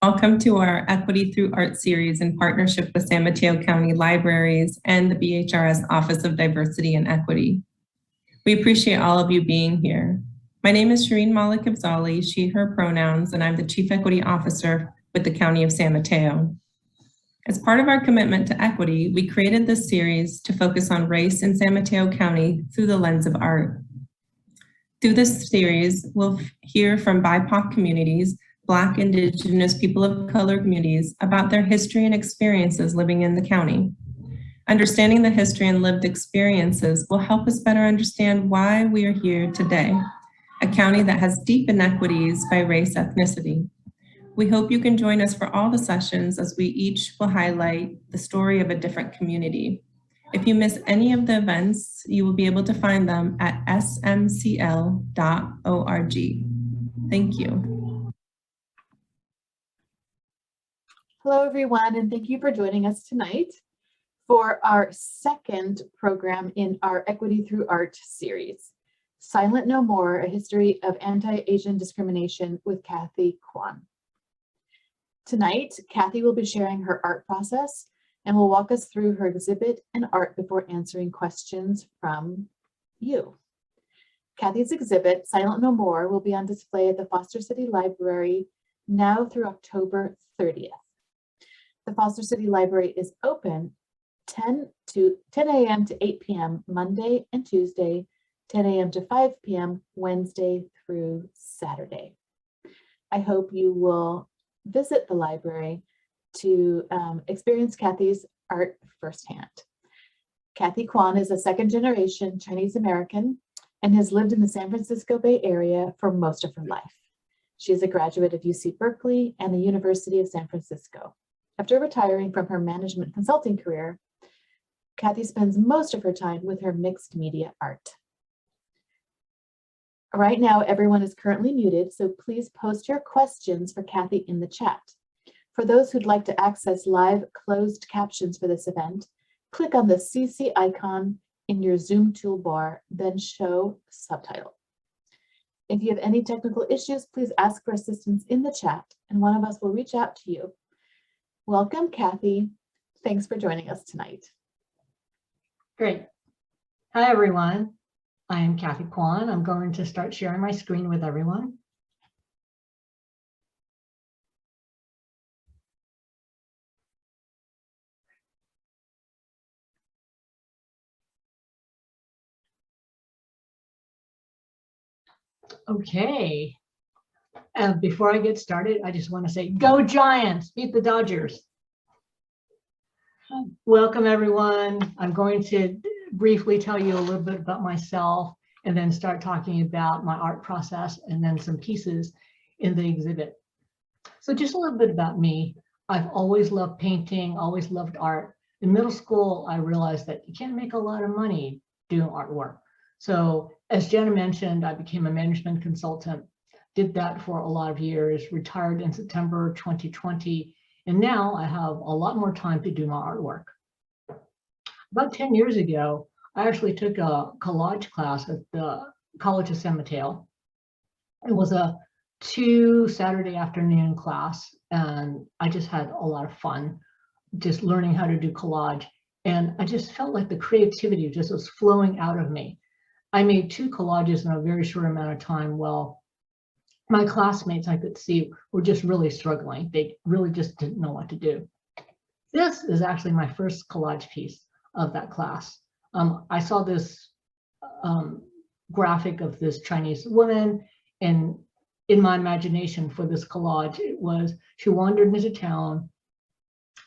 Welcome to our Equity Through Art series in partnership with San Mateo County Libraries and the BHRS Office of Diversity and Equity. We appreciate all of you being here. My name is Shireen Malik Abzali, she, her pronouns, and I'm the Chief Equity Officer with the County of San Mateo. As part of our commitment to equity, we created this series to focus on race in San Mateo County through the lens of art. Through this series, we'll hear from BIPOC communities, Black, Indigenous, people of color communities about their history and experiences living in the county. Understanding the history and lived experiences will help us better understand why we are here today, a county that has deep inequities by race, ethnicity. We hope you can join us for all the sessions as we each will highlight the story of a different community. If you miss any of the events, you will be able to find them at smcl.org. Thank you. Hello, everyone, and thank you for joining us tonight for our second program in our Equity Through Art series, Silent No More, A History of Anti-Asian Discrimination with Cathy Quon. Tonight, Cathy will be sharing her art process and will walk us through her exhibit and art before answering questions from you. Cathy's exhibit, Silent No More, will be on display at the Foster City Library now through October 30th. The Foster City Library is open 10 a.m. to 8 p.m. Monday and Tuesday, 10 a.m. to 5 p.m. Wednesday through Saturday. I hope you will visit the library to experience Cathy's art firsthand. Cathy Quon is a second-generation Chinese American and has lived in the San Francisco Bay Area for most of her life. She is a graduate of UC Berkeley and the University of San Francisco. After retiring from her management consulting career, Cathy spends most of her time with her mixed media art. Right now, everyone is currently muted, so please post your questions for Cathy in the chat. For those who'd like to access live closed captions for this event, click on the CC icon in your Zoom toolbar, then show subtitle. If you have any technical issues, please ask for assistance in the chat, and one of us will reach out to you. Welcome, Cathy. Thanks for joining us tonight. Great. Hi, everyone. I am Cathy Quon. I'm going to start sharing my screen with everyone. Okay. Before I get started, I just want to say, go Giants, beat the Dodgers. Welcome, everyone. I'm going to briefly tell you a little bit about myself and then start talking about my art process and then some pieces in the exhibit. So just a little bit about me. I've always loved painting, always loved art. In middle school, I realized that you can't make a lot of money doing artwork. So as Jenna mentioned, I became a management consultant, did that for a lot of years, retired in September 2020, and now I have a lot more time to do my artwork. About 10 years ago, I actually took a collage class at the College of San Mateo. It was a 2 Saturday afternoon class, and I just had a lot of fun just learning how to do collage. And I just felt like the creativity just was flowing out of me. I made 2 collages in a very short amount of time. Well, my classmates, I could see, were just really struggling. They really just didn't know what to do. This is actually my first collage piece of that class. I saw this graphic of this Chinese woman, and in my imagination for this collage, it was she wandered into town,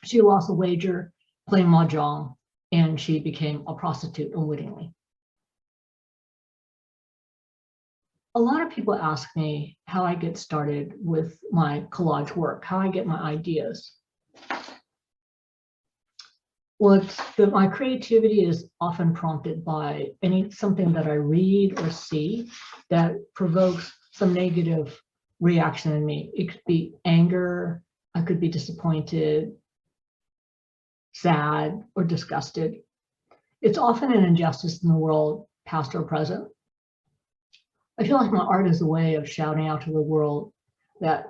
she lost a wager, playing mahjong, and she became a prostitute unwittingly. A lot of people ask me how I get started with my collage work, how I get my ideas. Well, my creativity is often prompted by something that I read or see that provokes some negative reaction in me. It could be anger, I could be disappointed, sad, or disgusted. It's often an injustice in the world, past or present. I feel like my art is a way of shouting out to the world that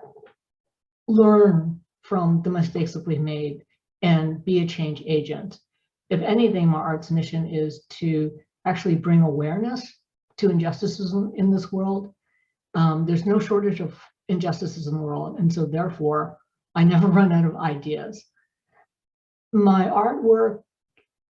learn from the mistakes that we've made and be a change agent. If anything, my art's mission is to actually bring awareness to injustices in this world. There's no shortage of injustices in the world, and so therefore, I never run out of ideas. My artwork,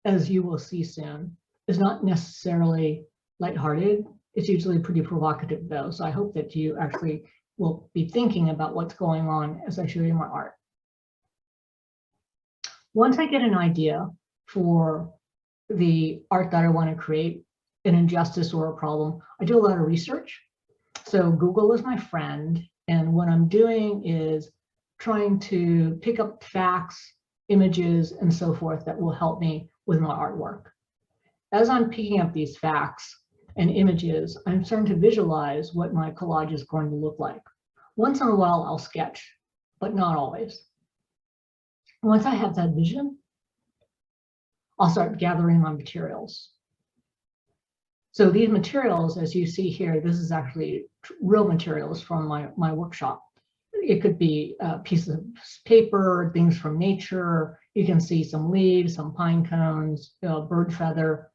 as you will see soon, is not necessarily lighthearted. It's usually pretty provocative though, so I hope that you actually will be thinking about what's going on as I show you my art. Once I get an idea for the art that I want to create, an injustice or a problem, I do a lot of research. So Google is my friend, and what I'm doing is trying to pick up facts, images, and so forth that will help me with my artwork. As I'm picking up these facts and images, I'm starting to visualize what my collage is going to look like. Once in a while, I'll sketch, but not always. Once I have that vision, I'll start gathering my materials. So these materials, as you see here, this is actually real materials from my workshop. It could be pieces of paper, things from nature. You can see some leaves, some pine cones, bird feather,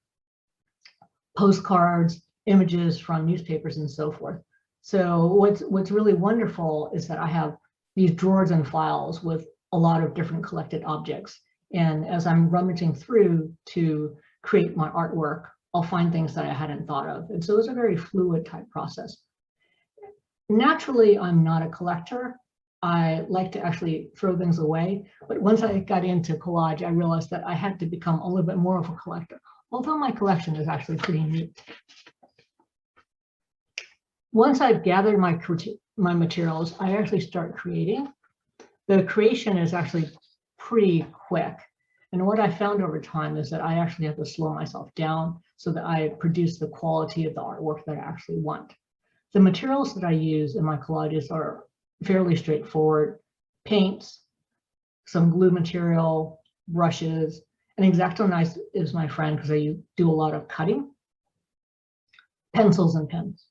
postcards, images from newspapers, and so forth. So what's really wonderful is that I have these drawers and files with a lot of different collected objects. And as I'm rummaging through to create my artwork, I'll find things that I hadn't thought of. And so it's a very fluid type process. Naturally, I'm not a collector. I like to actually throw things away. But once I got into collage, I realized that I had to become a little bit more of a collector, although my collection is actually pretty neat. Once I've gathered my materials, I actually start creating. The creation is actually pretty quick. And what I found over time is that I actually have to slow myself down so that I produce the quality of the artwork that I actually want. The materials that I use in my collages are fairly straightforward: paints, some glue material, brushes, and X-Acto knife is my friend because I do a lot of cutting, pencils and pens.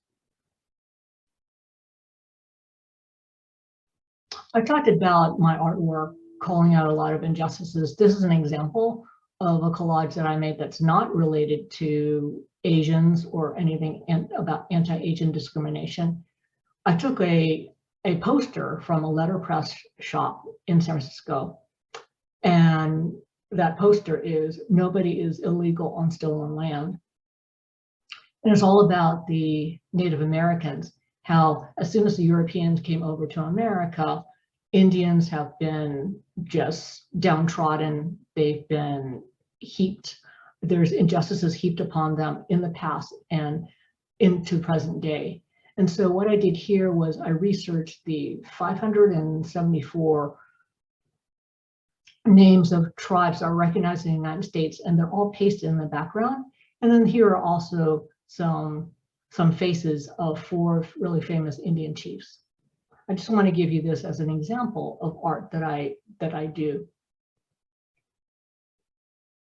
I talked about my artwork calling out a lot of injustices. This is an example of a collage that I made that's not related to Asians or anything about anti-Asian discrimination. I took a poster from a letterpress shop in San Francisco, and that poster is "Nobody is illegal on stolen land." And it's all about the Native Americans, how as soon as the Europeans came over to America, Indians have been just downtrodden. They've been heaped, there's injustices heaped upon them in the past and into present day. And so what I did here was I researched the 574 names of tribes that are recognized in the United States, and they're all pasted in the background. And then here are also some faces of 4 really famous Indian chiefs. I just want to give you this as an example of art that I do.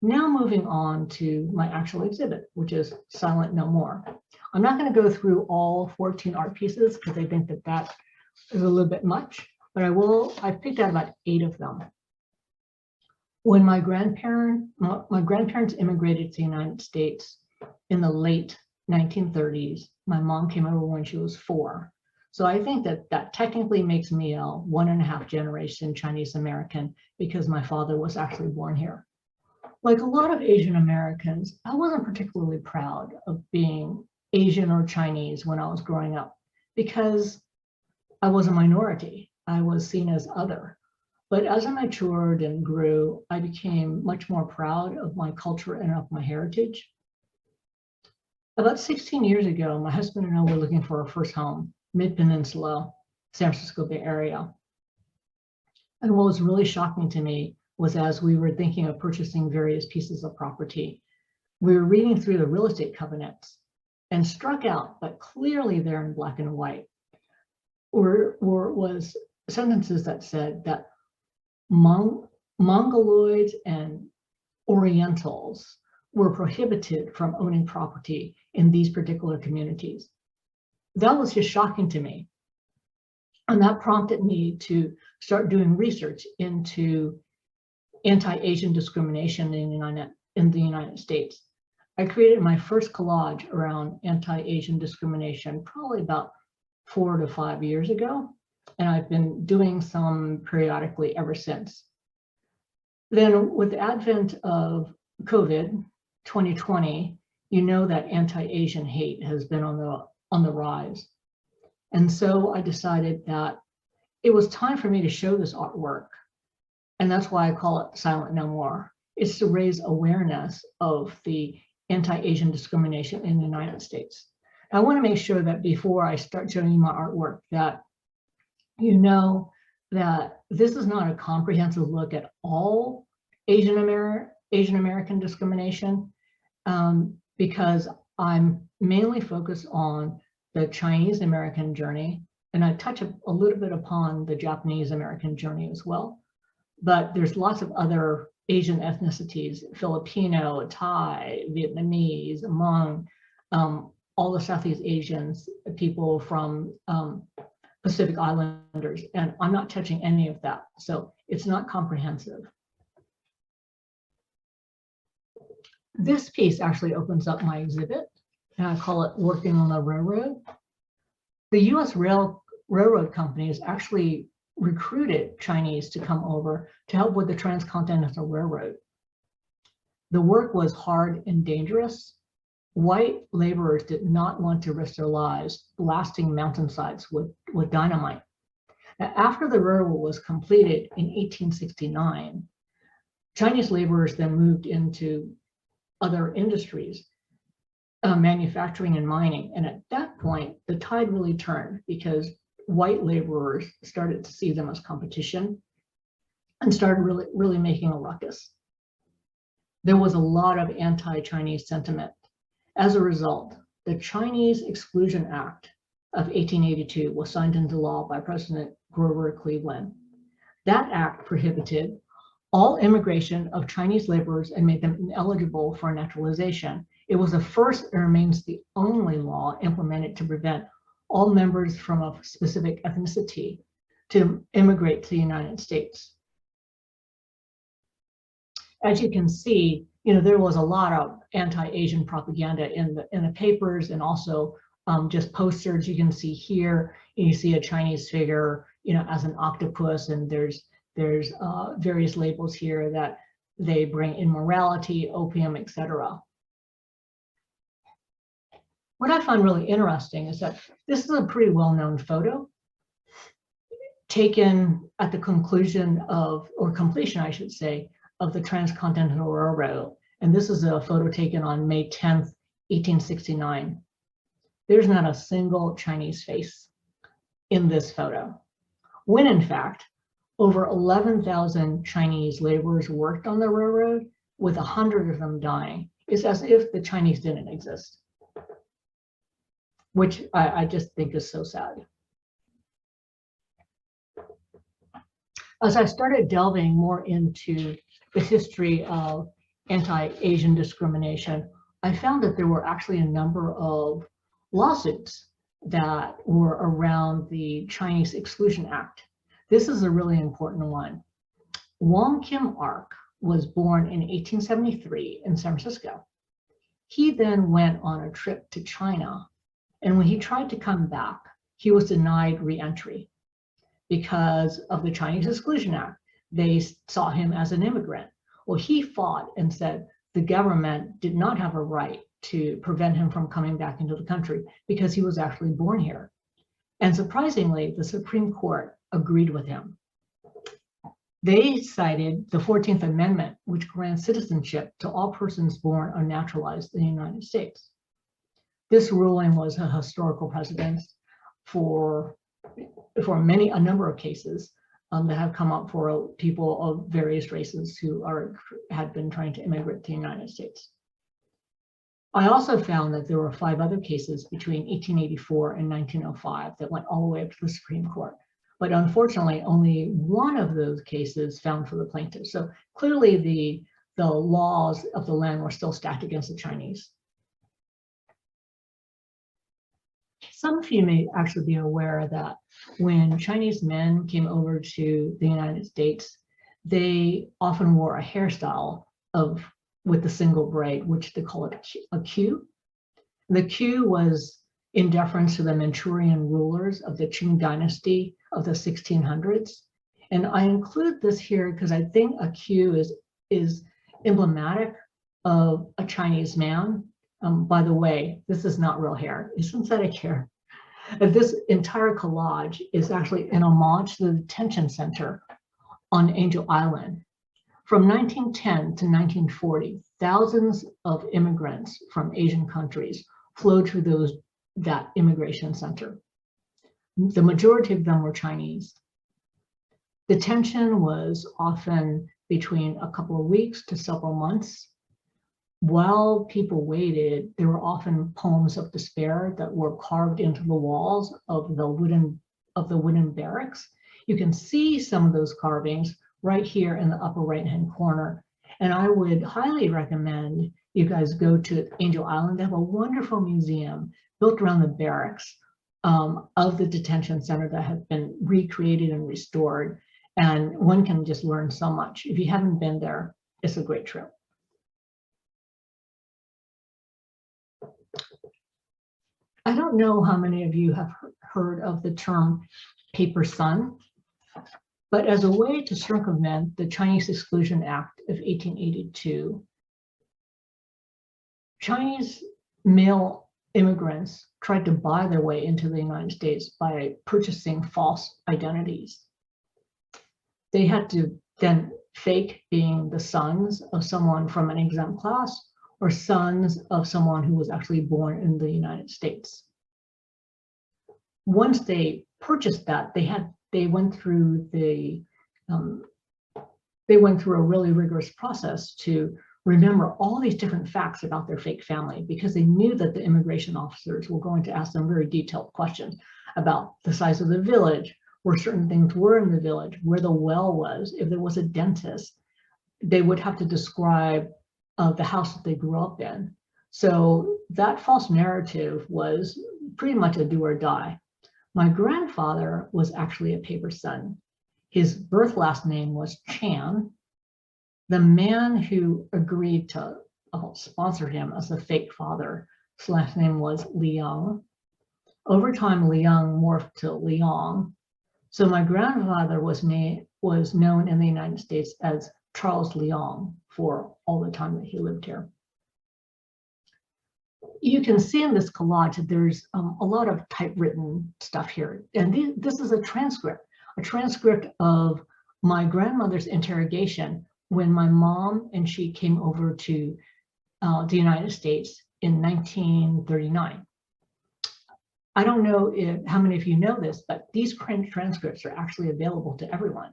Now moving on to my actual exhibit, which is Silent No More. I'm not going to go through all 14 art pieces because I think that is a little bit much, but I've picked out about 8 of them. When my grandparents immigrated to the United States in the late 1930s, my mom came over when she was 4. So I think that technically makes me a 1.5 generation Chinese American because my father was actually born here. Like a lot of Asian Americans, I wasn't particularly proud of being Asian or Chinese when I was growing up because I was a minority. I was seen as other. But as I matured and grew, I became much more proud of my culture and of my heritage. About 16 years ago, my husband and I were looking for our first home, Mid-Peninsula, San Francisco Bay Area. And what was really shocking to me was as we were thinking of purchasing various pieces of property, we were reading through the real estate covenants and struck out, but clearly there in black and white, was sentences that said that Mongoloids and Orientals were prohibited from owning property in these particular communities. That was just shocking to me. And that prompted me to start doing research into anti-Asian discrimination in the United States. I created my first collage around anti-Asian discrimination probably about 4 to 5 years ago, and I've been doing some periodically ever since. Then with the advent of COVID 2020, you know that anti-Asian hate has been on the rise. And so I decided that it was time for me to show this artwork. And that's why I call it Silent No More. It's to raise awareness of the anti-Asian discrimination in the United States. I want to make sure that before I start showing you my artwork that you know that this is not a comprehensive look at all Asian American discrimination, because I'm mainly focused on the Chinese American journey, and I touch a little bit upon the Japanese American journey as well. But there's lots of other Asian ethnicities, Filipino, Thai, Vietnamese, Hmong, all the Southeast Asians, people from Pacific Islanders, and I'm not touching any of that. So it's not comprehensive. This piece actually opens up my exhibit, and I call it Working on the Railroad. The US railroad companies actually recruited Chinese to come over to help with the transcontinental railroad. The work was hard and dangerous. White laborers did not want to risk their lives blasting mountainsides with dynamite. Now, after the railroad was completed in 1869, Chinese laborers then moved into other industries, manufacturing and mining. And at that point, the tide really turned because white laborers started to see them as competition and started really making a ruckus. There was a lot of anti-Chinese sentiment. As a result, the Chinese Exclusion Act of 1882 was signed into law by President Grover Cleveland. That act prohibited all immigration of Chinese laborers and made them ineligible for naturalization. It was the first and remains the only law implemented to prevent all members from a specific ethnicity to immigrate to the United States. As you can see, there was a lot of anti-Asian propaganda in the papers, and also just posters. You can see here, you see a Chinese figure, as an octopus, and there's various labels here that they bring immorality, opium, etc. What I find really interesting is that this is a pretty well-known photo taken at the conclusion of, or completion, I should say, of the Transcontinental Railroad. And this is a photo taken on May 10th, 1869. There's not a single Chinese face in this photo, when in fact, over 11,000 Chinese laborers worked on the railroad, with 100 of them dying. It's as if the Chinese didn't exist, which I just think is so sad. As I started delving more into the history of anti-Asian discrimination, I found that there were actually a number of lawsuits that were around the Chinese Exclusion Act. This is a really important one. Wong Kim Ark was born in 1873 in San Francisco. He then went on a trip to China, and when he tried to come back, he was denied re-entry because of the Chinese Exclusion Act. They saw him as an immigrant. Well, he fought and said the government did not have a right to prevent him from coming back into the country because he was actually born here. And surprisingly, the Supreme Court agreed with him. They cited the 14th Amendment, which grants citizenship to all persons born or naturalized in the United States. This ruling was a historical precedent for a number of cases that have come up for people of various races who had been trying to immigrate to the United States. I also found that there were 5 other cases between 1884 and 1905 that went all the way up to the Supreme Court. But unfortunately, only one of those cases found for the plaintiffs. So clearly the laws of the land were still stacked against the Chinese. some of you may actually be aware that when Chinese men came over to the United States, they often wore a hairstyle with the single braid, which they call it a queue. The queue was in deference to the Manchurian rulers of the Qing dynasty of the 1600s. And I include this here because I think a queue is emblematic of a Chinese man. By the way, this is not real hair, it's synthetic hair. This entire collage is actually an homage to the detention center on Angel Island. From 1910 to 1940, thousands of immigrants from Asian countries flowed through that immigration center. The majority of them were Chinese. Detention was often between a couple of weeks to several months. While people waited, there were often poems of despair that were carved into the walls of the wooden barracks. You can see some of those carvings right here in the upper right-hand corner. And I would highly recommend you guys go to Angel Island. They have a wonderful museum built around the barracks of the detention center that have been recreated and restored. And one can just learn so much. If you haven't been there, it's a great trip. I don't know how many of you have heard of the term paper son, but as a way to circumvent the Chinese Exclusion Act of 1882, Chinese male immigrants tried to buy their way into the United States by purchasing false identities. They had to then fake being the sons of someone from an exempt class or sons of someone who was actually born in the United States. Once they purchased that, they went through a really rigorous process to remember all these different facts about their fake family, because they knew that the immigration officers were going to ask them very detailed questions about the size of the village, where certain things were in the village, where the well was, if there was a dentist. They would have to describe the house that they grew up in. So that false narrative was pretty much a do or die. My grandfather was actually a paper son. His birth last name was Chan. The man who agreed to sponsor him as a fake father, his last name was Liang. Over time, Liang morphed to Liang. So my grandfather was known in the United States as Charles Liang for all the time that he lived here. You can see in this collage that there's a lot of typewritten stuff here. And this is a transcript of my grandmother's interrogation when my mom and she came over to the United States in 1939. I don't know how many of you know this, but these transcripts are actually available to everyone.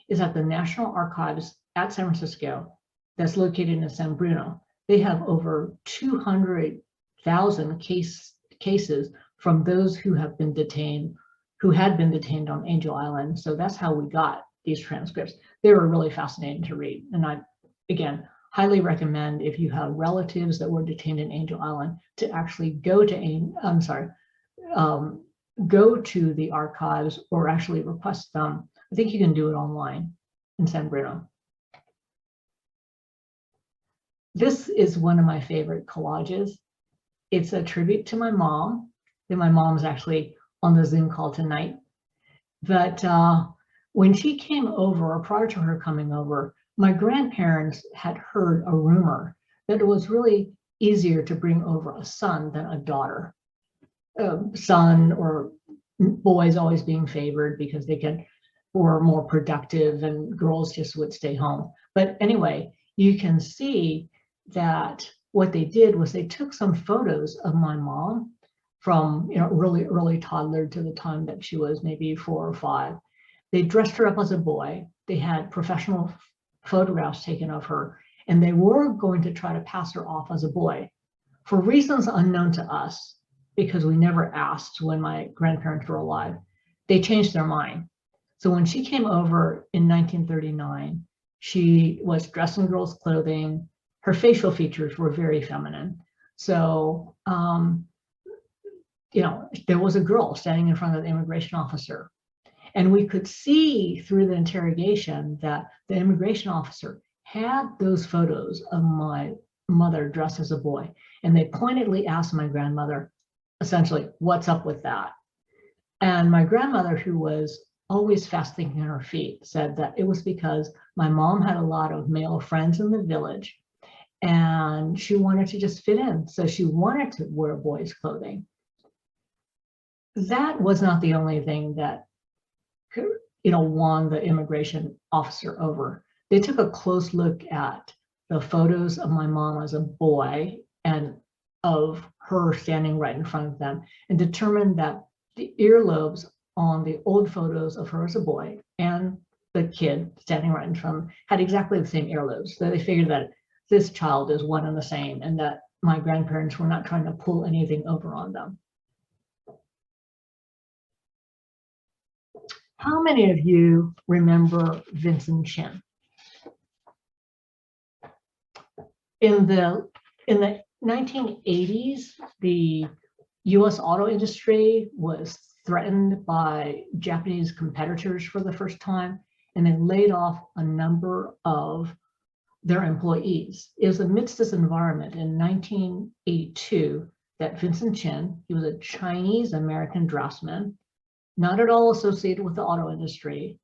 It's at the National Archives at San Francisco that's located in San Bruno. They have over 200,000 cases from those who have been detained, who had been detained on Angel Island. So that's how we got these transcripts. They were really fascinating to read. And I, again, highly recommend if you have relatives that were detained in Angel Island to actually go to the archives or actually request them. I think you can do it online in San Bruno. This is one of my favorite collages. It's a tribute to my mom. And my mom's actually on the Zoom call tonight. But when she came over, or prior to her coming over, my grandparents had heard a rumor that it was really easier to bring over a son than a daughter. Son or boys always being favored because they were more productive and girls just would stay home. But anyway, you can see that what they did was they took some photos of my mom from really early toddler to the time that she was maybe 4 or 5. They dressed her up as a boy. They had professional photographs taken of her, and they were going to try to pass her off as a boy. For reasons unknown to us, because we never asked when my grandparents were alive, they changed their mind. So when she came over in 1939, she was dressed in girls' clothing. Her facial features were very feminine. So there was a girl standing in front of the immigration officer. And we could see through the interrogation that the immigration officer had those photos of my mother dressed as a boy. And they pointedly asked my grandmother, essentially, what's up with that? And my grandmother, who was always fast thinking on her feet, said that it was because my mom had a lot of male friends in the village and she wanted to just fit in. So she wanted to wear boys' clothing. That was not the only thing that won the immigration officer over. They took a close look at the photos of my mom as a boy and of her standing right in front of them and determined that the earlobes on the old photos of her as a boy and the kid standing right in front of them had exactly the same earlobes. So they figured that this child is one and the same and that my grandparents were not trying to pull anything over on them. How many of you remember Vincent Chen? In the 1980s, the US auto industry was threatened by Japanese competitors for the first time, and they laid off a number of their employees. It was amidst this environment in 1982 that Vincent Chen, he was a Chinese American draftsman, not at all associated with the auto industry,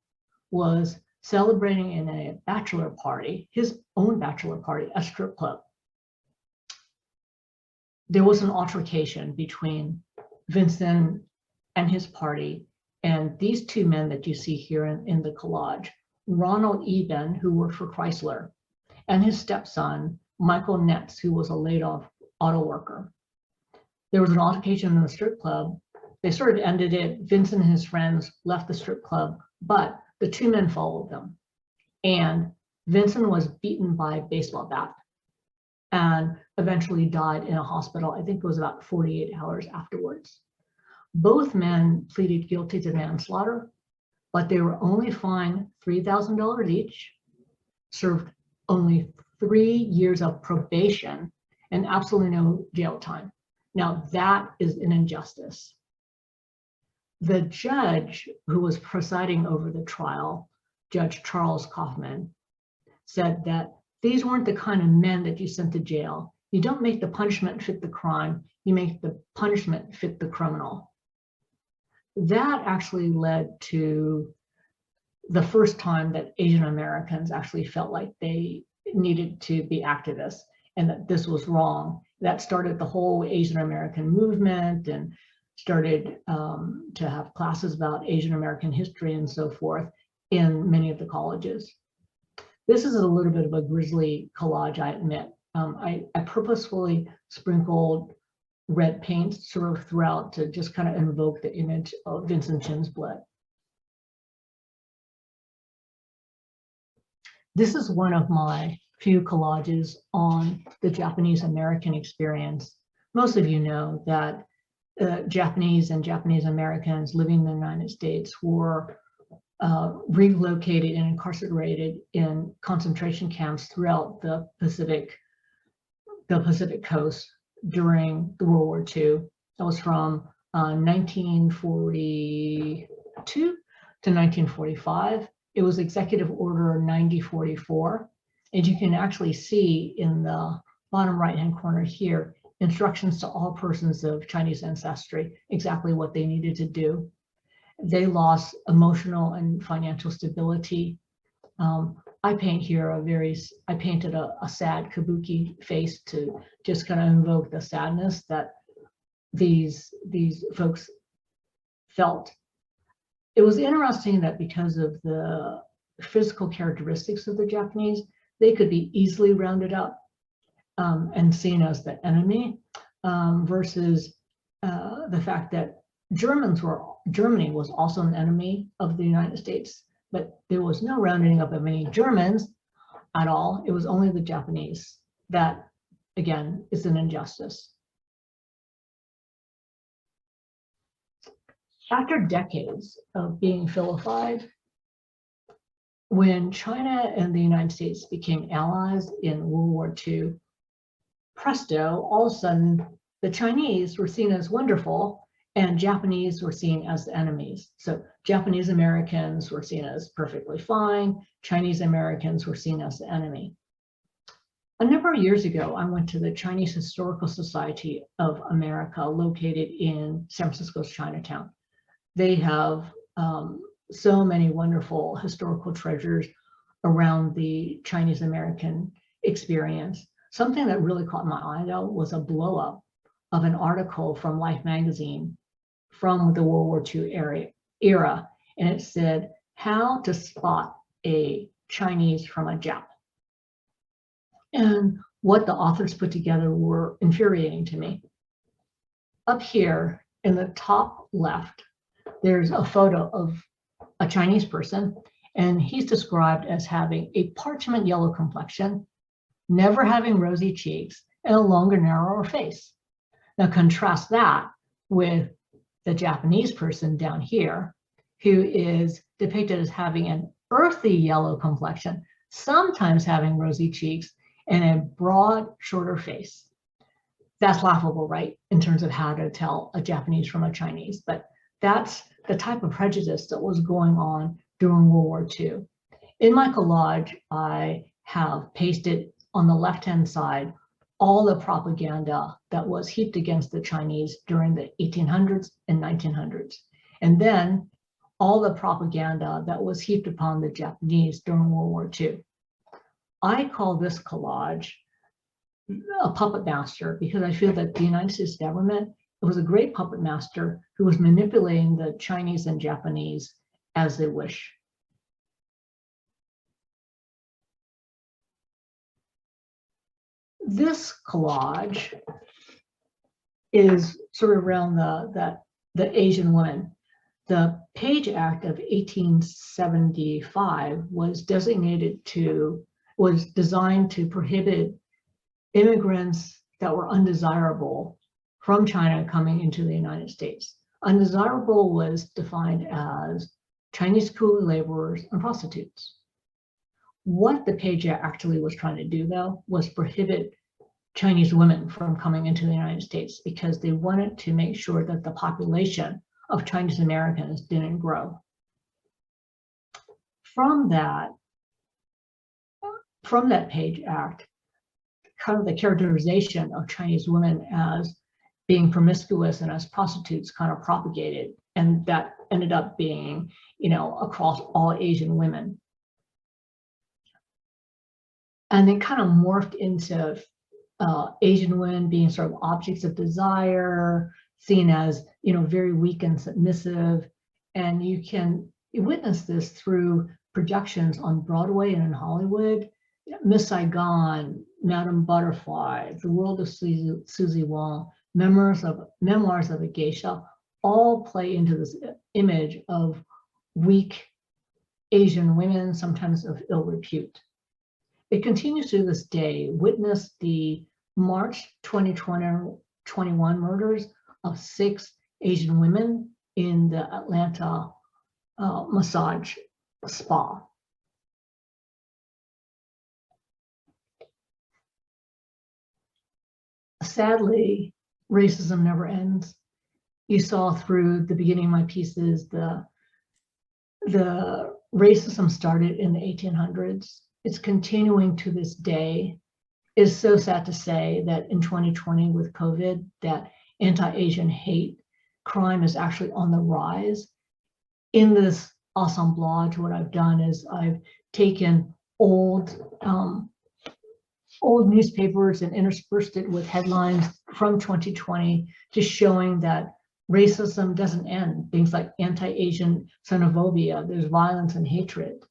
was celebrating in a bachelor party, his own bachelor party, a strip club. There was an altercation between Vincent and his party and these two men that you see here in the collage, Ronald Eben, who worked for Chrysler, and his stepson, Michael Netz, who was a laid-off auto worker. There was an altercation in the strip club. They sort of ended it. Vincent and his friends left the strip club, but the two men followed them. And Vincent was beaten by a baseball bat and eventually died in a hospital. I think it was about 48 hours afterwards. Both men pleaded guilty to manslaughter, but they were only fined $3,000 each, served only 3 years of probation, and absolutely no jail time. Now that is an injustice. The judge who was presiding over the trial, Judge Charles Kaufman, said that these weren't the kind of men that you sent to jail. You don't make the punishment fit the crime, you make the punishment fit the criminal. That actually led to the first time that Asian Americans actually felt like they needed to be activists and that this was wrong. That started the whole Asian American movement and started to have classes about Asian American history and so forth in many of the colleges. This is a little bit of a grisly collage, I admit. I purposefully sprinkled red paint sort of throughout to just kind of invoke the image of Vincent Chen's blood. This is one of my few collages on the Japanese American experience. Most of you know that Japanese and Japanese Americans living in the United States were relocated and incarcerated in concentration camps throughout the Pacific coast during the World War II. That was from 1942 to 1945. It was Executive Order 9044. And you can actually see in the bottom right-hand corner here, instructions to all persons of Chinese ancestry, exactly what they needed to do. They lost emotional and financial stability. I paint here I painted a sad kabuki face to just kind of invoke the sadness that these folks felt. It was interesting that because of the physical characteristics of the Japanese, they could be easily rounded up and seen as the enemy versus the fact that Germany was also an enemy of the United States, but there was no rounding up of any Germans at all. It was only the Japanese. That, again, is an injustice. After decades of being vilified, when China and the United States became allies in World War II, presto, all of a sudden, the Chinese were seen as wonderful and Japanese were seen as the enemies. So Japanese Americans were seen as perfectly fine. Chinese Americans were seen as the enemy. A number of years ago, I went to the Chinese Historical Society of America, located in San Francisco's Chinatown. They have so many wonderful historical treasures around the Chinese American experience. Something that really caught my eye, though, was a blow up of an article from Life magazine from the World War II era. And it said, how to spot a Chinese from a Jap. And what the authors put together were infuriating to me. Up here in the top left, there's a photo of a Chinese person, and he's described as having a parchment yellow complexion, never having rosy cheeks, and a longer, narrower face. Now contrast that with the Japanese person down here, who is depicted as having an earthy yellow complexion, sometimes having rosy cheeks, and a broad, shorter face. That's laughable, right? In terms of how to tell a Japanese from a Chinese, but that's the type of prejudice that was going on during World War II. In my collage, I have pasted on the left-hand side all the propaganda that was heaped against the Chinese during the 1800s and 1900s. And then all the propaganda that was heaped upon the Japanese during World War II. I call this collage a puppet master because I feel that the United States government was a great puppet master who was manipulating the Chinese and Japanese as they wish. This collage is sort of around the Asian women. The Page Act of 1875 was designed to prohibit immigrants that were undesirable from China coming into the United States. Undesirable was defined as Chinese coolie laborers and prostitutes. What the Page Act actually was trying to do, though, was prohibit Chinese women from coming into the United States because they wanted to make sure that the population of Chinese Americans didn't grow. From that Page Act, kind of the characterization of Chinese women as being promiscuous and as prostitutes kind of propagated, and that ended up being, across all Asian women. And they kind of morphed into Asian women being sort of objects of desire, seen as, very weak and submissive. And you can witness this through projections on Broadway and in Hollywood. Miss Saigon, Madame Butterfly, The World of Susie Wong, Memoirs of a Geisha, all play into this image of weak Asian women, sometimes of ill repute. It continues to this day. Witness the March 2021 murders of 6 Asian women in the Atlanta massage spa. Sadly, racism never ends. You saw through the beginning of my pieces, the racism started in the 1800s. It's continuing to this day. It's so sad to say that in 2020 with COVID, that anti-Asian hate crime is actually on the rise. In this assemblage, what I've done is I've taken old newspapers and interspersed it with headlines from 2020, just showing that racism doesn't end. Things like anti-Asian xenophobia, there's violence and hatred.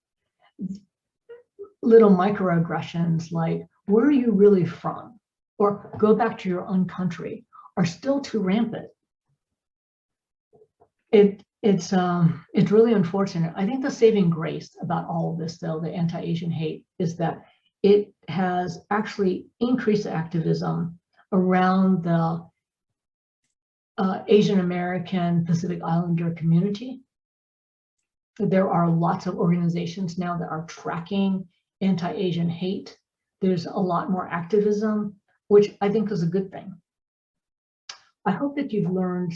Little microaggressions like, where are you really from? Or go back to your own country are still too rampant. It's really unfortunate. I think the saving grace about all of this, though, the anti-Asian hate, is that it has actually increased the activism around the Asian American Pacific Islander community. There are lots of organizations now that are tracking anti-Asian hate. There's a lot more activism, which I think is a good thing. I hope that you've learned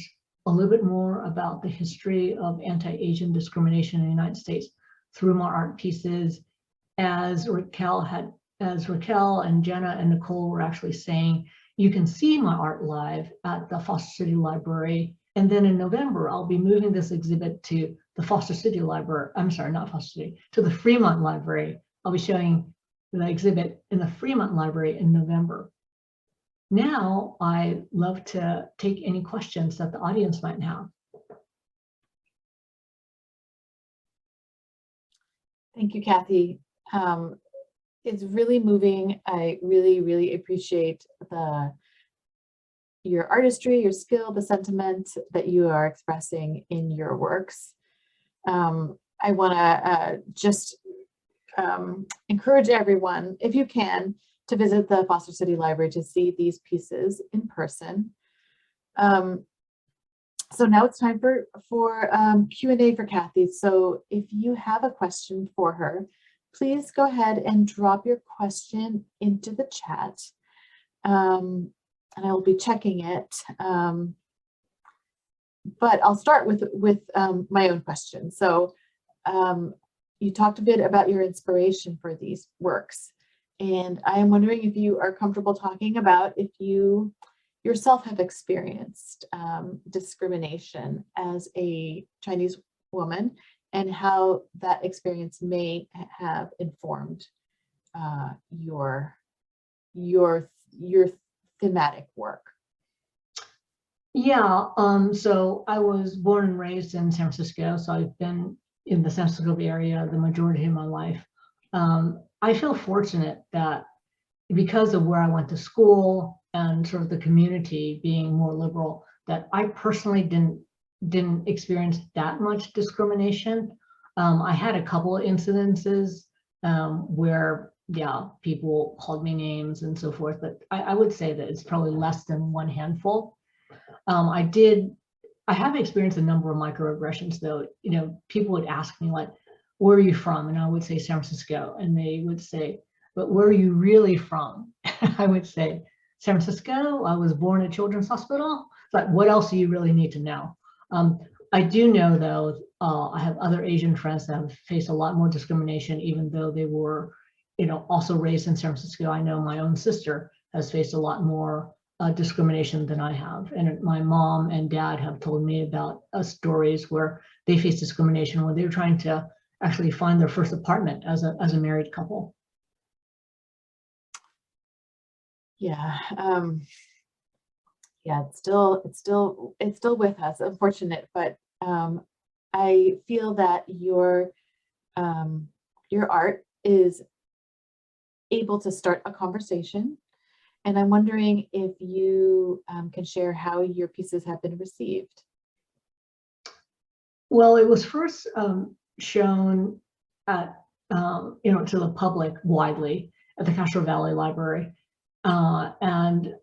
a little bit more about the history of anti-Asian discrimination in the United States through my art pieces, as Raquel and Jenna and Nicole were actually saying, you can see my art live at the Foster City Library. And then in November, I'll be moving this exhibit to the Foster City Library. I'm sorry, not Foster City, to the Fremont Library. I'll be showing the exhibit in the Fremont Library in November. Now, I love to take any questions that the audience might have. Thank you, Cathy. It's really moving. I really appreciate your artistry, your skill, the sentiment that you are expressing in your works. I want to just encourage everyone, if you can, to visit the Foster City Library to see these pieces in person. So now it's time for Q&A for Cathy. So if you have a question for her, please go ahead and drop your question into the chat. And I will be checking it. But I'll start with my own question. So you talked a bit about your inspiration for these works. And I am wondering if you are comfortable talking about if you yourself have experienced discrimination as a Chinese woman and how that experience may have informed your thematic work. Yeah, so I was born and raised in San Francisco, so I've been in the San Francisco area the majority of my life. I feel fortunate that because of where I went to school and sort of the community being more liberal, that I personally didn't experience that much discrimination. I had a couple of incidences where, yeah, people called me names and so forth, but I would say that it's probably less than one handful. I have experienced a number of microaggressions though. You know, people would ask me like, where are you from? And I would say San Francisco. And they would say, but where are you really from? I would say, San Francisco, I was born at Children's Hospital. It's like, what else do you really need to know? I do know though, I have other Asian friends that have faced a lot more discrimination, even though they were, you know, also raised in San Francisco. I know my own sister has faced a lot more discrimination than I have. And my mom and dad have told me about stories where they faced discrimination when they were trying to actually find their first apartment as a married couple. Yeah, yeah, it's still with us, unfortunate, but I feel that your art is able to start a conversation. And I'm wondering if you can share how your pieces have been received. Well, it was first shown at, you know, to the public widely at the Castro Valley Library. And,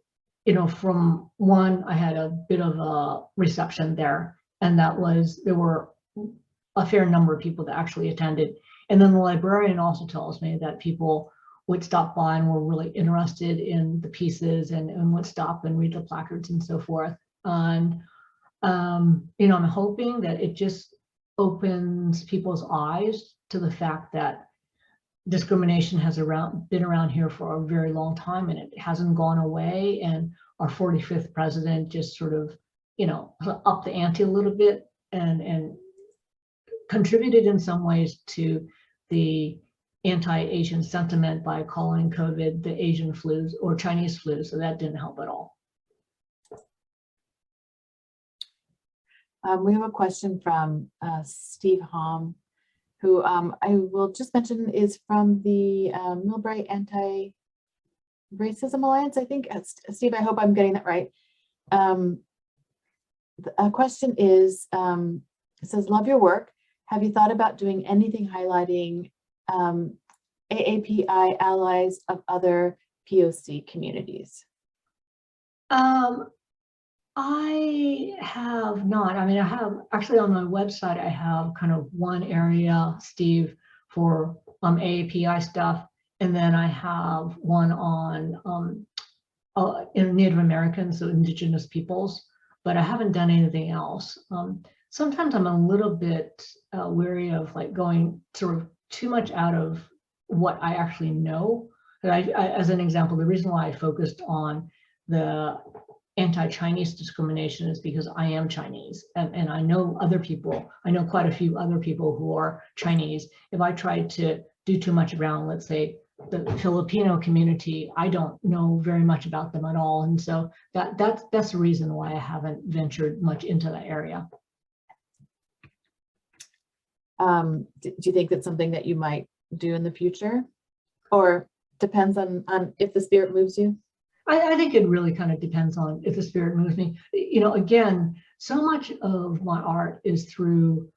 you know, from one, I had a bit of a reception there, and that was, there were a fair number of people that actually attended. And then the librarian also tells me that people would stop by and were really interested in the pieces and would stop and read the placards and so forth. And, you know, I'm hoping that it just opens people's eyes to the fact that discrimination has been around here for a very long time and it hasn't gone away. And our 45th president just sort of, you know, upped the ante a little bit and contributed in some ways to the anti-Asian sentiment by calling COVID the Asian flu or Chinese flu. So that didn't help at all. We have a question from Steve Hom, who I will just mention is from the Millbrae Anti-Racism Alliance, I think. Steve, I hope I'm getting that right. The question is, it says, love your work. Have you thought about doing anything highlighting AAPI allies of other POC communities? I have not. I mean, I have actually on my website, I have kind of one area, Steve, for AAPI stuff. And then I have one on Native Americans, so indigenous peoples. but I haven't done anything else. Sometimes I'm a little bit wary of like going sort of too much out of what I actually know. As an example, the reason why I focused on the anti-Chinese discrimination is because I am Chinese, and I know other people. I know quite a few other people who are Chinese. If I tried to do too much around, let's say, the Filipino community, I don't know very much about them at all, and so that's the reason why I haven't ventured much into that area. Do you think that's something that you might do in the future, or depends on if the spirit moves you? I think it really kind of depends on if the spirit moves me. You know, again, so much of my art is through,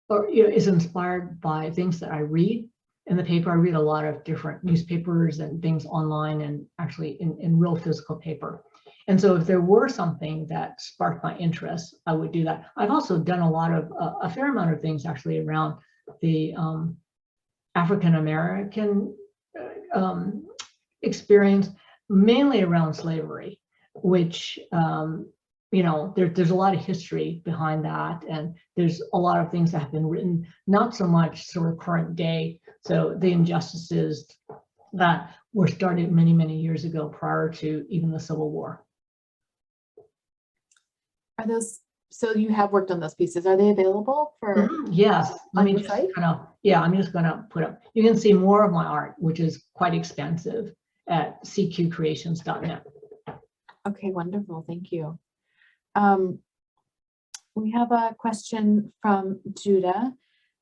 or is inspired by things that I read in the paper. I read a lot of different newspapers and things online, and actually in real physical paper. And so if there were something that sparked my interest, I would do that. I've also done a fair amount of things actually around the African American experience, mainly around slavery, which there's a lot of history behind that, and there's a lot of things that have been written, not so much sort of current day. So the injustices that were started many, many years ago, prior to even the Civil War. Are those, so you have worked on those pieces, are they available for? Yes, let me on just the site? kind of, yeah, I'm just gonna put up, you can see more of my art, which is quite expansive, at cqcreations.net. Okay, wonderful, thank you. We have a question from Judah.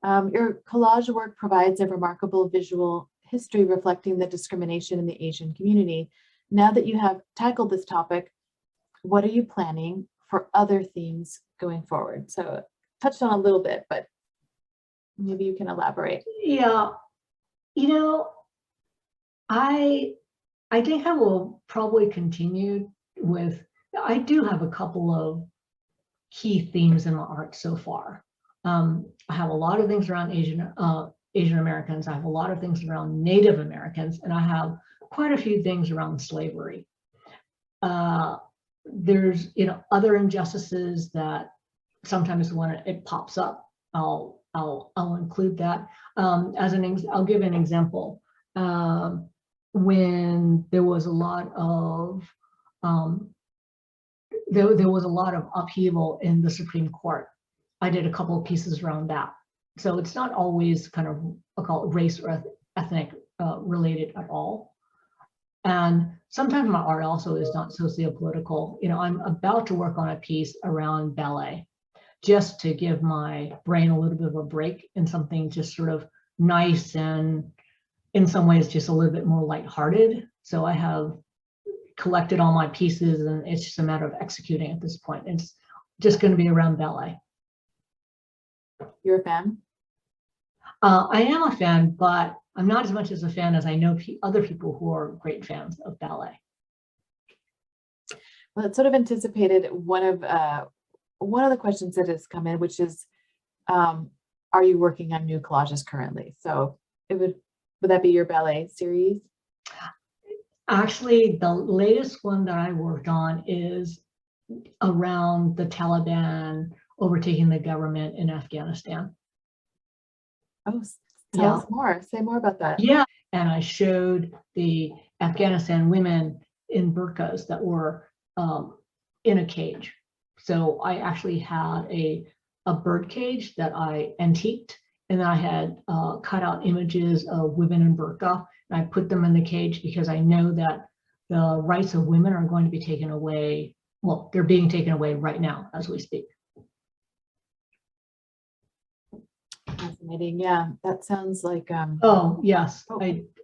Your collage work provides a remarkable visual history reflecting the discrimination in the Asian community. Now that you have tackled this topic, what are you planning for other themes going forward? So touched on a little bit, but maybe you can elaborate. Yeah, I think I will probably continue with, I do have a couple of key themes in my art so far. I have a lot of things around Asian Americans. I have a lot of things around Native Americans, and I have quite a few things around slavery. There's other injustices that sometimes when it pops up, I'll include that. I'll give an example. When there was a lot of there was a lot of upheaval in the Supreme Court, I did a couple of pieces around that. So it's not always kind of, I'll call it race or ethnic related at all. And sometimes my art also is not sociopolitical. I'm about to work on a piece around ballet, just to give my brain a little bit of a break, and something just sort of nice and in some ways just a little bit more lighthearted. So I have collected all my pieces, and it's just a matter of executing at this point. It's just going to be around ballet. You're a fan? I am a fan, but I'm not as much as a fan as I know other people who are great fans of ballet. Well, it sort of anticipated one of the questions that has come in, which is, are you working on new collages currently? So would that be your ballet series? Actually, the latest one that I worked on is around the Taliban overtaking the government in Afghanistan. Oh, tell us more. Say more about that. Yeah, and I showed the Afghanistan women in burqas that were in a cage. So I actually had a bird cage that I antiqued, and I had cut out images of women in burqa, and I put them in the cage because I know that the rights of women are going to be taken away. Well, they're being taken away right now as we speak. Fascinating. Yeah, that sounds like oh yes,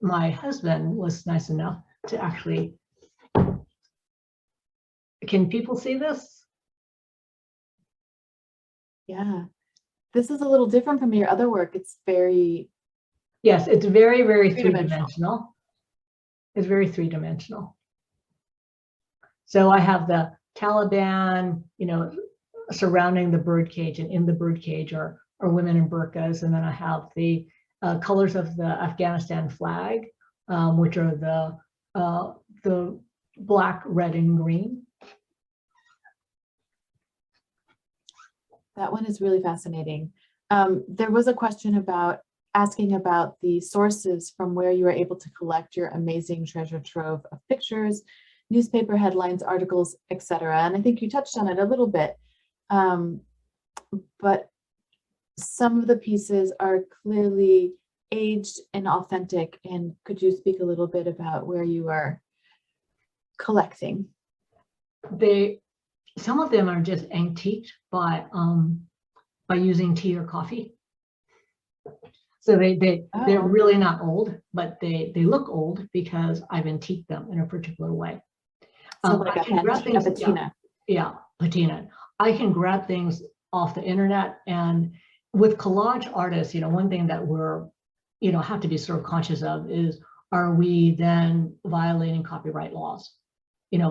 my husband was nice enough to actually, can people see this? Yeah, this is a little different from your other work. It's very, yes, it's very, very three-dimensional. It's very three-dimensional. So I have the Taliban, surrounding the bird-cage, and in the bird-cage are women in burqas, and then I have the colors of the Afghanistan flag, which are the black, red, and green. That one is really fascinating. There was a question about asking about the sources from where you were able to collect your amazing treasure trove of pictures, newspaper headlines, articles, etc. And I think you touched on it a little bit, but some of the pieces are clearly aged and authentic. And could you speak a little bit about where you are collecting? Some of them are just antiqued by using tea or coffee. So they're really not old, but they look old because I've antiqued them in a particular way. So like a patina. Yeah, patina. I can grab things off the internet, and with collage artists, one thing that we're, have to be sort of conscious of is, are we then violating copyright laws,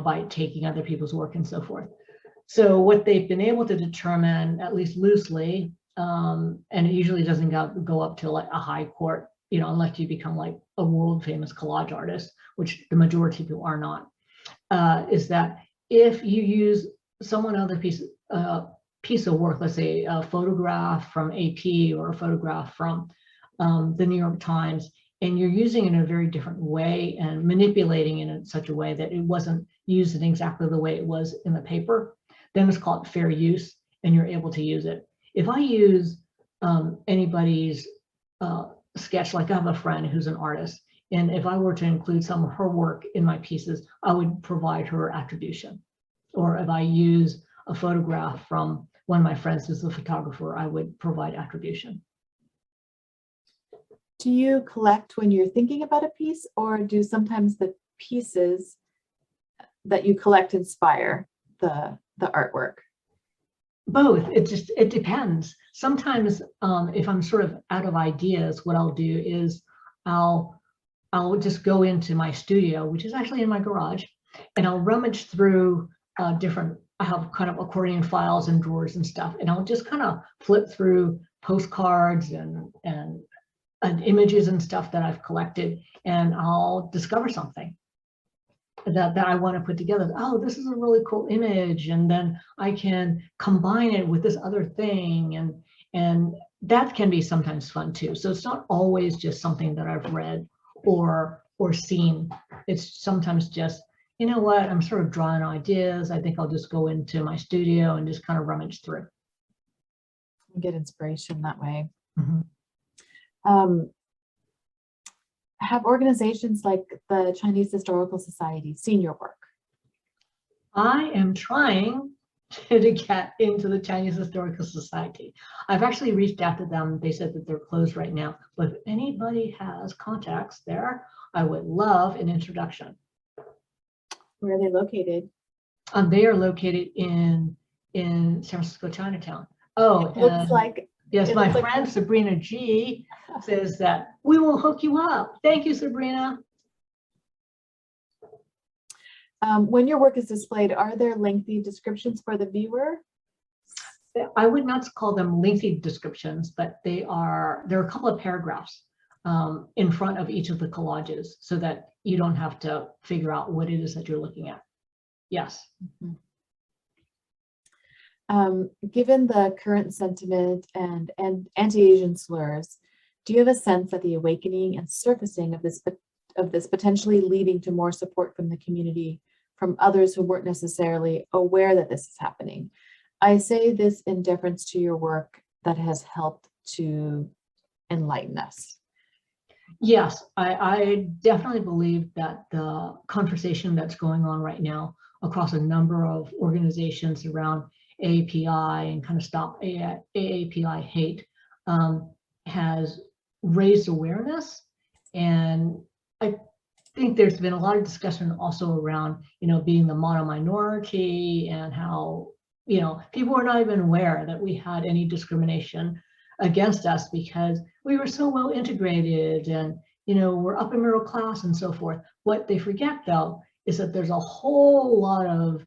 by taking other people's work and so forth. So what they've been able to determine, at least loosely, and it usually doesn't go up to like a high court, unless you become like a world famous collage artist, which the majority of people are not, is that if you use someone other piece of work, let's say a photograph from AP or a photograph from the New York Times, and you're using it in a very different way and manipulating it in such a way that it wasn't used in exactly the way it was in the paper, then it's called fair use, and you're able to use it. If I use anybody's sketch, like I have a friend who's an artist, and if I were to include some of her work in my pieces, I would provide her attribution. Or if I use a photograph from one of my friends who's a photographer, I would provide attribution. Do you collect when you're thinking about a piece, or do sometimes the pieces that you collect inspire the artwork? Both. It depends. Sometimes if I'm sort of out of ideas, what I'll do is I'll just go into my studio, which is actually in my garage, and I'll rummage through I have kind of accordion files and drawers and stuff, and I'll just kind of flip through postcards and images and stuff that I've collected, and I'll discover something that I want to put together. Oh, this is a really cool image, and then I can combine it with this other thing, and that can be sometimes fun too. So it's not always just something that I've read or seen. It's sometimes just, you know what, I'm sort of drawing ideas. I think I'll just go into my studio and just kind of rummage through. Get inspiration that way. Mm-hmm. Have organizations like the Chinese Historical Society seen your work? I am trying to get into the Chinese Historical Society. I've actually reached out to them. They said that they're closed right now, but if anybody has contacts there, I would love an introduction. Where are they located? They are located in San Francisco, Chinatown. Oh, it looks like. Yes, my friend Sabrina G says that we will hook you up. Thank you, Sabrina. When your work is displayed, are there lengthy descriptions for the viewer? I would not call them lengthy descriptions, but there are a couple of paragraphs in front of each of the collages so that you don't have to figure out what it is that you're looking at. Yes. Mm-hmm. Given the current sentiment and anti-Asian slurs, do you have a sense that the awakening and surfacing of this potentially leading to more support from the community from others who weren't necessarily aware that this is happening? I say this in deference to your work that has helped to enlighten us. Yes, I definitely believe that the conversation that's going on right now across a number of organizations around AAPI and kind of stop AAPI hate has raised awareness. And I think there's been a lot of discussion also around, being the mono minority and how, people were not even aware that we had any discrimination against us because we were so well integrated and, we're upper middle class and so forth. What they forget though, is that there's a whole lot of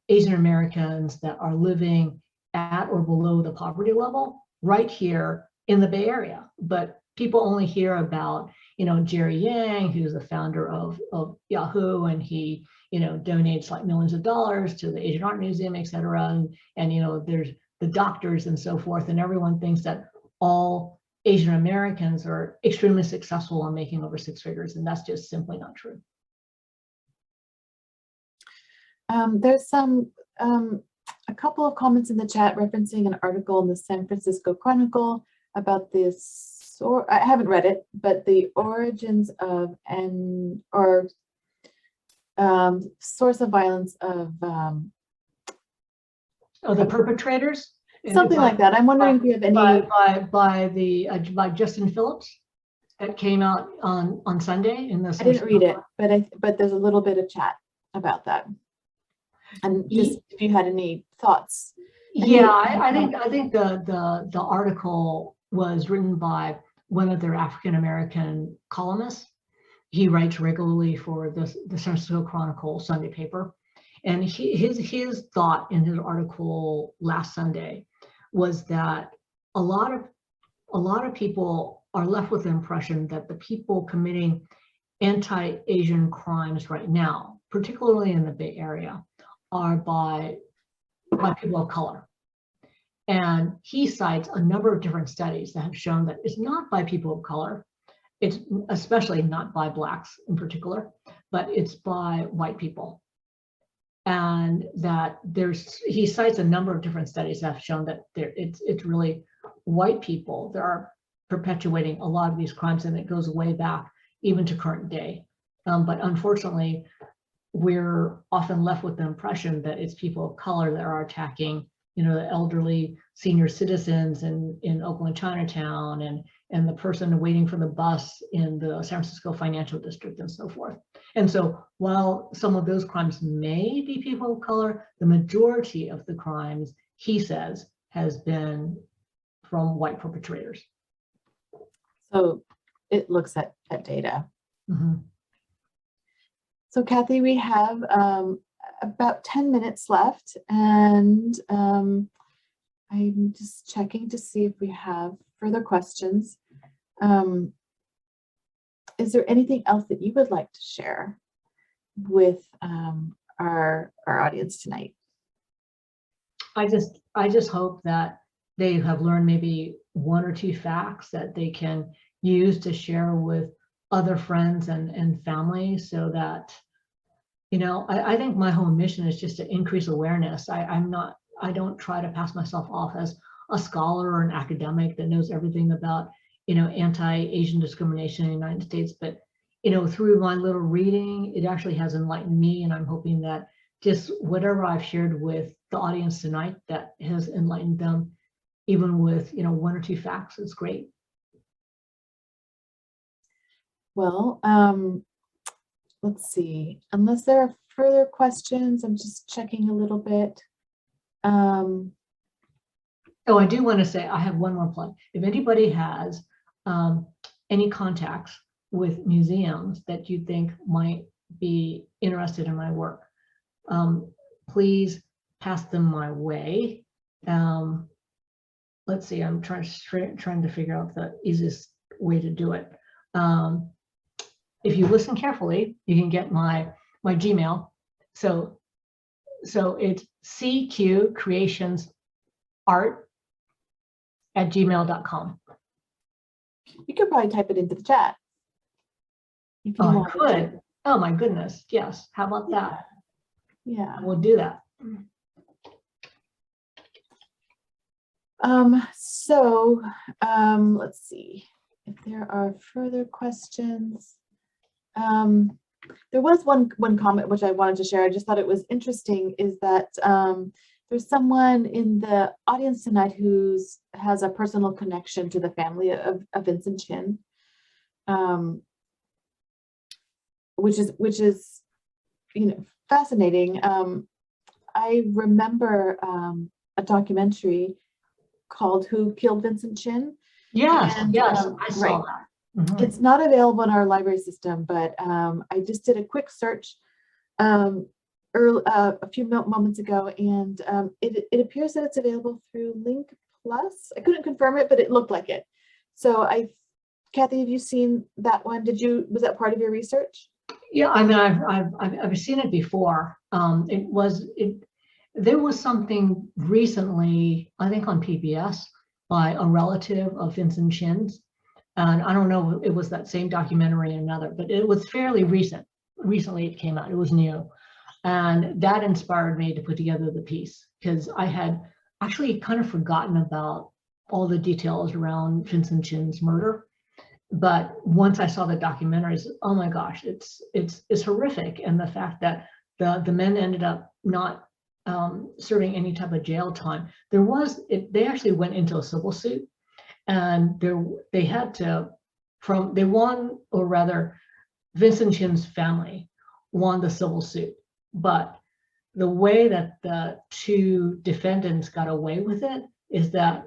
Asian Americans that are living at or below the poverty level right here in the Bay Area. But people only hear about, Jerry Yang, who's the founder of Yahoo, and he, donates like millions of dollars to the Asian Art Museum, et cetera. And there's the doctors and so forth, and everyone thinks that all Asian Americans are extremely successful on making over 6 figures, and that's just simply not true. There's a couple of comments in the chat referencing an article in the San Francisco Chronicle about this, or I haven't read it, but the origins of source of violence of The perpetrators, something like that. I'm wondering if you have any by Justin Phillips, that came out on Sunday in the. I didn't read it, but there's a little bit of chat about that. And just if you had any thoughts. Yeah, I think the article was written by one of their African American columnists. He writes regularly for the San Francisco Chronicle Sunday paper, and his thought in his article last Sunday was that a lot of people are left with the impression that the people committing anti-Asian crimes right now, particularly in the Bay Area, are by people of color. And he cites a number of different studies that have shown that it's not by people of color, it's especially not by Blacks in particular, but it's by white people. And that he cites a number of different studies that have shown that it's really white people that are perpetuating a lot of these crimes, and it goes way back even to current day. But unfortunately, we're often left with the impression that it's people of color that are attacking, the elderly senior citizens in Oakland Chinatown, and the person waiting for the bus in the San Francisco Financial District and so forth. And so while some of those crimes may be people of color, the majority of the crimes, he says, has been from white perpetrators. So it looks at data. Mm-hmm. So Cathy, we have about 10 minutes left, and I'm just checking to see if we have further questions. Is there anything else that you would like to share with our audience tonight? I just hope that they have learned maybe 1 or 2 facts that they can use to share with other friends and family, so that, I think my whole mission is just to increase awareness. I don't try to pass myself off as a scholar or an academic that knows everything about, anti-Asian discrimination in the United States, but, through my little reading, it actually has enlightened me, and I'm hoping that just whatever I've shared with the audience tonight that has enlightened them, even with, 1 or 2 facts, is great. Well, let's see, unless there are further questions, I'm just checking a little bit. Oh, I do want to say, I have one more plug. If anybody has any contacts with museums that you think might be interested in my work, please pass them my way. Let's see, I'm trying to figure out the easiest way to do it. If you listen carefully, you can get my Gmail. So it's cqcreationsart@gmail.com. You could probably type it into the chat. If you I could. Oh my goodness. Yes. How about that? Yeah. We'll do that. Let's see if there are further questions. There was one comment which I wanted to share. I just thought it was interesting, is that there's someone in the audience tonight who has a personal connection to the family of Vincent Chen, which is fascinating. I remember a documentary called "Who Killed Vincent Chen?" Yes, and, yes, I saw right. that. Mm-hmm. It's not available in our library system, but I just did a quick search a few moments ago, and it appears that it's available through Link Plus. I couldn't confirm it, but it looked like it. So Cathy, have you seen that one? Was that part of your research? Yeah, I mean, I've seen it before. there was something recently, I think on PBS, by a relative of Vincent Chen's. And I don't know if it was that same documentary or another, but it was fairly recent. Recently it came out, it was new. And that inspired me to put together the piece, because I had actually kind of forgotten about all the details around Vincent Chen's murder. But once I saw the documentaries, oh my gosh, it's horrific. And the fact that the men ended up not serving any type of jail time. They actually went into a civil suit, and they had to, they won, or rather, Vincent Chen's family won the civil suit. But the way that the two defendants got away with it is that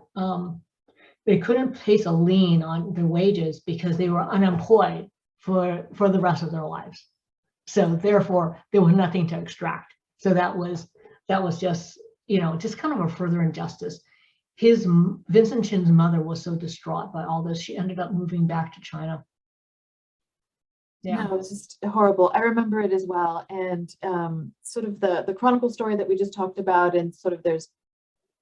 they couldn't place a lien on their wages because they were unemployed for the rest of their lives. So therefore, there was nothing to extract. So that was just, just kind of a further injustice. Vincent Chen's mother was so distraught by all this, she ended up moving back to China. Yeah, no, it was just horrible. I remember it as well. And sort of the Chronicle story that we just talked about, and sort of there's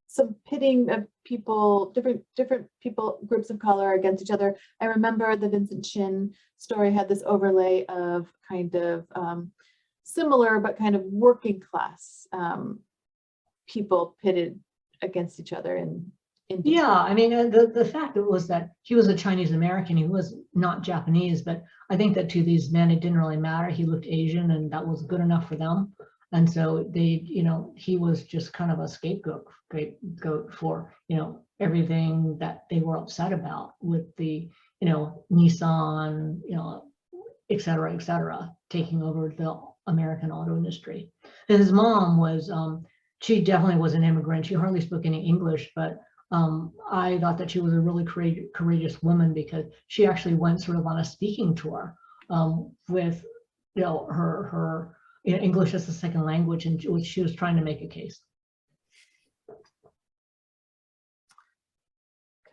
some pitting of people, different people, groups of color against each other. I remember the Vincent Chen story had this overlay of kind of similar, but kind of working class people pitted against each other in yeah. I mean, the fact was that he was a Chinese American. He was not Japanese, but I think that to these men, it didn't really matter. He looked Asian, and that was good enough for them. And so he was just kind of a scapegoat for, everything that they were upset about with the, Nissan, et cetera, taking over the American auto industry. And his mom was, she definitely was an immigrant. She hardly spoke any English, but I thought that she was a really courageous woman, because she actually went sort of on a speaking tour with, her English as a second language, in which she was trying to make a case.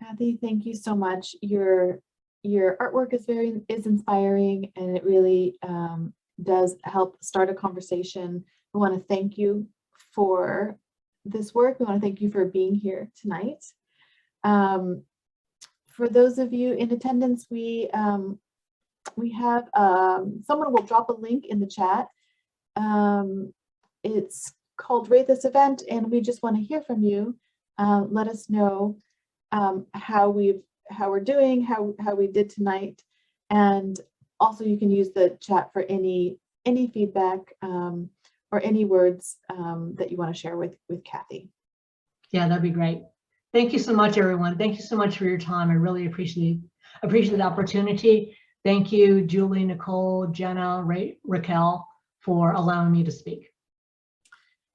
Cathy, thank you so much. Your artwork is inspiring, and it really does help start a conversation. I want to thank you for this work. We want to thank you for being here tonight. For those of you in attendance, we have someone will drop a link in the chat. It's called Rate This Event, and we just want to hear from you. Let us know how we're doing, how we did tonight, and also you can use the chat for any feedback or any words that you want to share with Cathy. Yeah, that'd be great. Thank you so much, everyone. Thank you so much for your time. I really appreciate the opportunity. Thank you, Julie, Nicole, Jenna, Raquel, for allowing me to speak.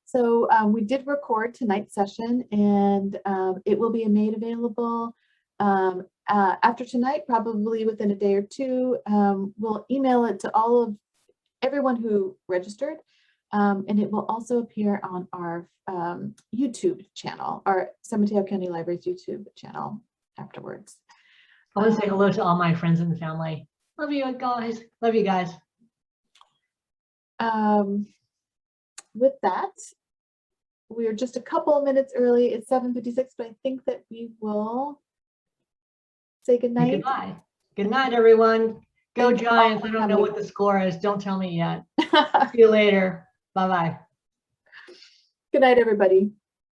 So we did record tonight's session, and it will be made available after tonight, probably within a day or two. We'll email it to everyone who registered, and it will also appear on our YouTube channel, our San Mateo County Library's YouTube channel afterwards. I want to say hello to all my friends and family. Love you guys. Love you guys. With that, we're just a couple of minutes early. It's 7:56, but I think that we will say goodnight. Goodbye. Good night, everyone. Go Giants. I don't know what the score is. Don't tell me yet. See you later. Bye-bye. Good night, everybody.